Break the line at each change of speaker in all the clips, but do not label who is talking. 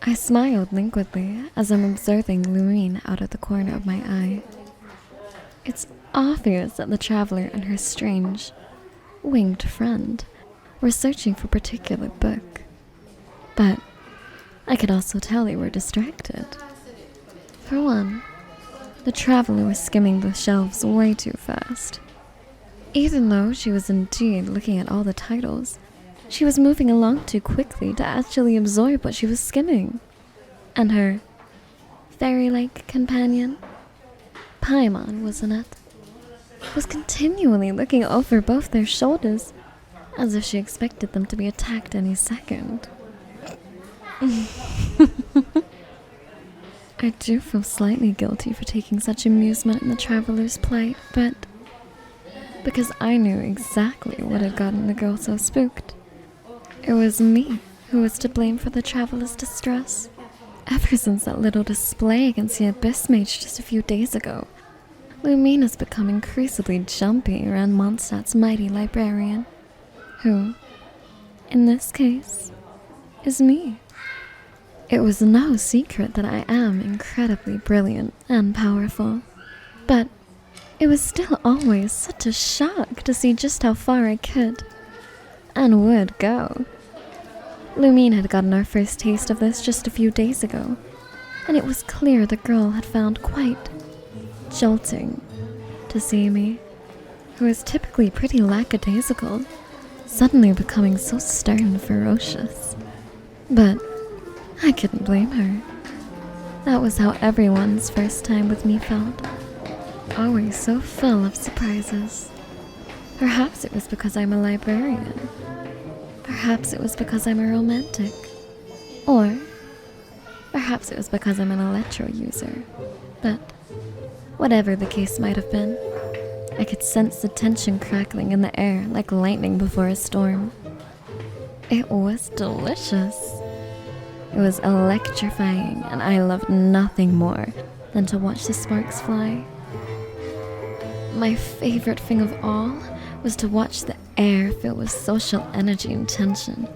I smiled languidly as I'm observing Lumine out of the corner of my eye. It's obvious that the traveler and her strange, winged friend were searching for a particular book. But I could also tell they were distracted. For one, the traveler was skimming the shelves way too fast. Even though she was indeed looking at all the titles, she was moving along too quickly to actually absorb what she was skimming. And her fairy-like companion, Paimon, wasn't it? Was continually looking over both their shoulders, as if she expected them to be attacked any second. I do feel slightly guilty for taking such amusement in the traveler's plight, but because I knew exactly what had gotten the girl so spooked. It was me who was to blame for the traveler's distress. Ever since that little display against the Abyss Mage just a few days ago, Lumine has become increasingly jumpy around Mondstadt's mighty librarian, who, in this case, is me. It was no secret that I am incredibly brilliant and powerful, but it was still always such a shock to see just how far I could, and would go. Lumine had gotten our first taste of this just a few days ago, and it was clear the girl had found quite jolting to see me, who is typically pretty lackadaisical, suddenly becoming so stern and ferocious. But I couldn't blame her. That was how everyone's first time with me felt. Always so full of surprises. Perhaps it was because I'm a librarian. Perhaps it was because I'm a romantic. Or perhaps it was because I'm an electro user. But whatever the case might have been, I could sense the tension crackling in the air like lightning before a storm. It was delicious. It was electrifying, and I loved nothing more than to watch the sparks fly. My favorite thing of all was to watch the air filled with social energy and tension.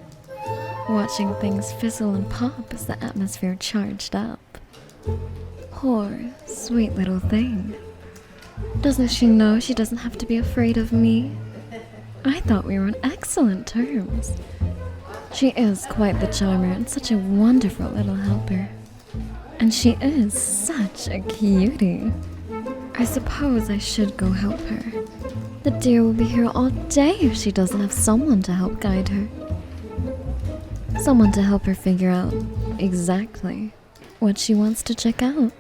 Watching things fizzle and pop as the atmosphere charged up. Poor, sweet little thing. Doesn't she know she doesn't have to be afraid of me? I thought we were on excellent terms. She is quite the charmer and such a wonderful little helper. And she is such a cutie. I suppose I should go help her. The dear will be here all day if she doesn't have someone to help guide her. Someone to help her figure out exactly what she wants to check out.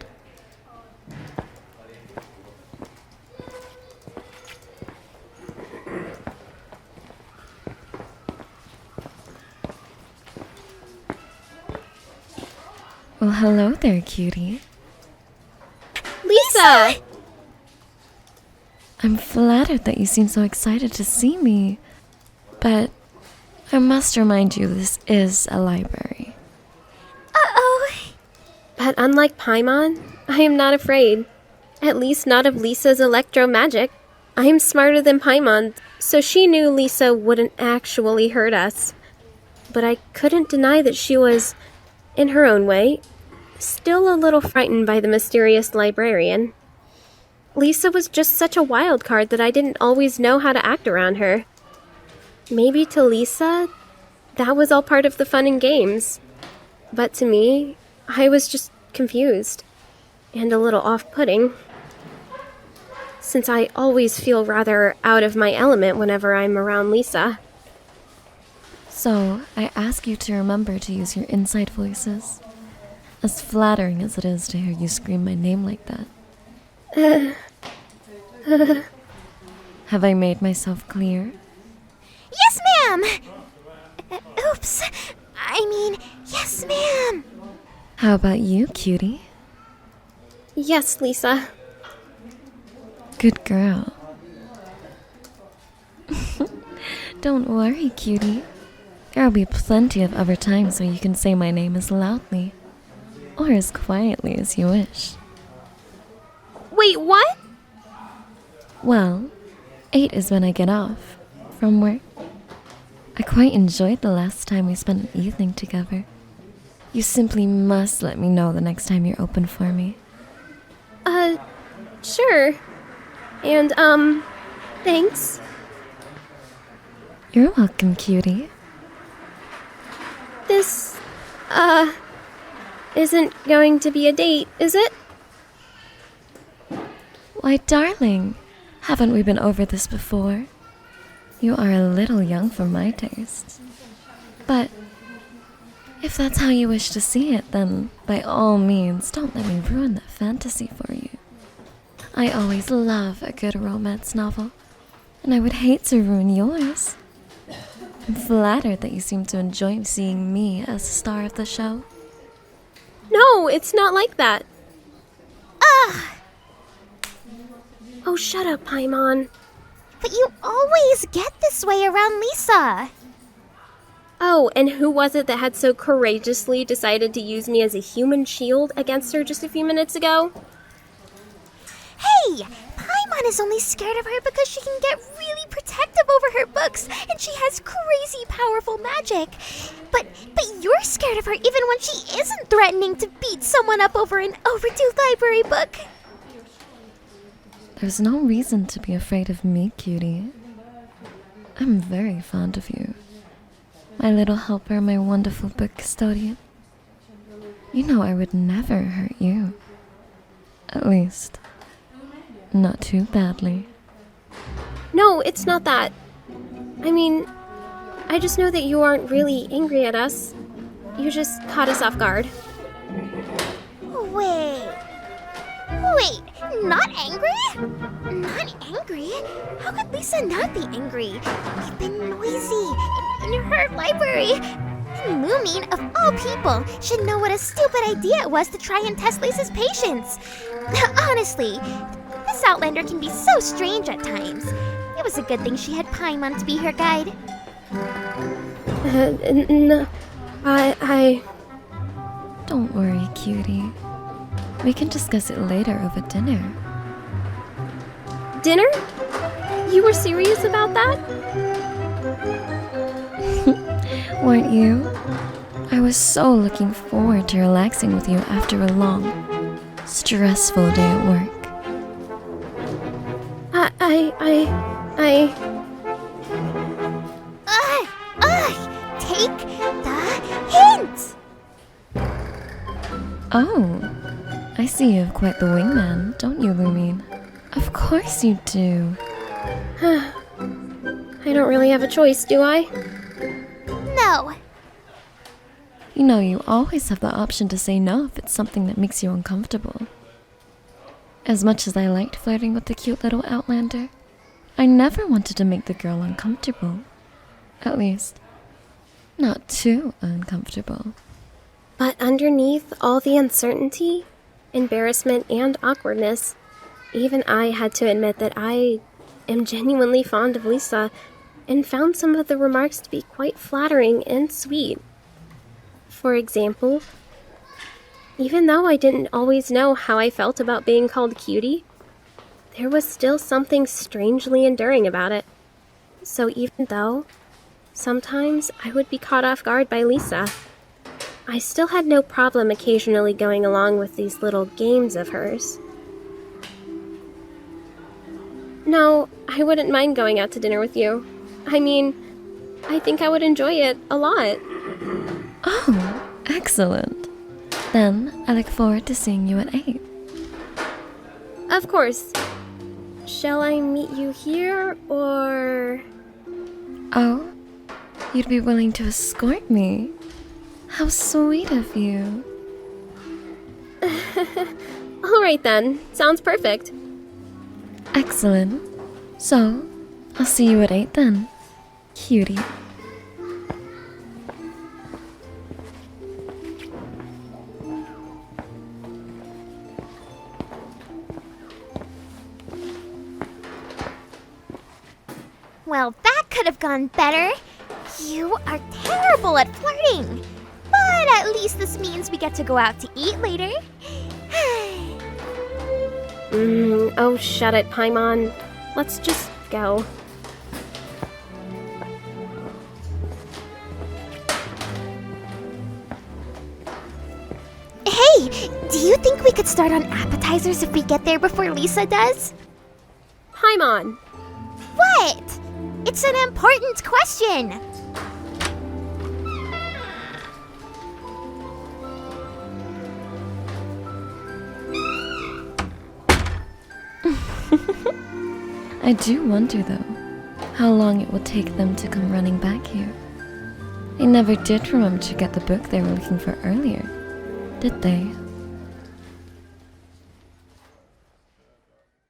Well, hello there, cutie.
Lisa!
I'm flattered that you seem so excited to see me, but I must remind you this is a library.
Uh-oh. But unlike Paimon, I am not afraid. At least not of Lisa's electro magic. I am smarter than Paimon, so she knew Lisa wouldn't actually hurt us. But I couldn't deny that she was, in her own way, still a little frightened by the mysterious librarian. Lisa was just such a wild card that I didn't always know how to act around her. Maybe to Lisa, that was all part of the fun and games. But to me, I was just confused. And a little off-putting. Since I always feel rather out of my element whenever I'm around Lisa.
So, I ask you to remember to use your inside voices. As flattering as it is to hear you scream my name like that. Have I made myself clear?
Yes, ma'am! Oops. I mean, yes, ma'am.
How about you, cutie?
Yes, Lisa.
Good girl. Don't worry, cutie. There'll be plenty of other times where you can say my name as loudly. Or as quietly as you wish.
Wait, what?
Well, 8 is when I get off from work. I quite enjoyed the last time we spent an evening together. You simply must let me know the next time you're open for me.
Sure. And, thanks.
You're welcome, Cutie.
This, isn't going to be a date, is it?
Why, darling, haven't we been over this before? You are a little young for my tastes. But if that's how you wish to see it, then by all means, don't let me ruin that fantasy for you. I always love a good romance novel, and I would hate to ruin yours. I'm flattered that you seem to enjoy seeing me as the star of the show.
No, it's not like that.
Ugh!
Oh, shut up, Paimon.
But you always get this way around Lisa.
Oh, and who was it that had so courageously decided to use me as a human shield against her just a few minutes ago?
Hey! Paimon is only scared of her because she can get really protective over her books, and she has crazy powerful magic. But you're scared of her even when she isn't threatening to beat someone up over an overdue library book.
There's no reason to be afraid of me, Cutie. I'm very fond of you. My little helper, my wonderful book custodian. You know I would never hurt you. At least, not too badly.
No, it's not that. I mean, I just know that you aren't really angry at us. You just caught us off guard.
Wait, not angry? Not angry? How could Lisa not be angry? We've been noisy in her library. And Lumine, of all people, should know what a stupid idea it was to try and test Lisa's patience. Honestly, this Outlander can be so strange at times. It was a good thing she had Paimon to be her guide.
No, I...
Don't worry, Cutie. We can discuss it later over dinner.
Dinner? You were serious about that?
Weren't you? I was so looking forward to relaxing with you after a long, stressful day at work.
Take the hint!
Oh, I see you have quite the wingman, don't you, Lumine? Of course you do.
I don't really have a choice, do I?
No.
You know, you always have the option to say no if it's something that makes you uncomfortable. As much as I liked flirting with the cute little Outlander, I never wanted to make the girl uncomfortable. At least, not too uncomfortable.
But underneath all the uncertainty, embarrassment, and awkwardness, even I had to admit that I am genuinely fond of Lisa and found some of the remarks to be quite flattering and sweet. For example, even though I didn't always know how I felt about being called Cutie, there was still something strangely endearing about it. So even though sometimes I would be caught off guard by Lisa, I still had no problem occasionally going along with these little games of hers. No, I wouldn't mind going out to dinner with you. I mean, I think I would enjoy it a lot.
Oh, excellent. Then I look forward to seeing you at 8.
Of course. Shall I meet you here, or...
Oh, you'd be willing to escort me? How sweet of you.
Alright then, sounds perfect.
Excellent. So, I'll see you at 8 then, Cutie.
Well, that could have gone better. You are terrible at flirting. But at least this means we get to go out to eat later.
Oh, shut it, Paimon. Let's just go.
Hey, do you think we could start on appetizers if we get there before Lisa does?
Paimon.
What? It's an important question.
I do wonder, though, how long it will take them to come running back here. They never did remember to get the book they were looking for earlier, did they?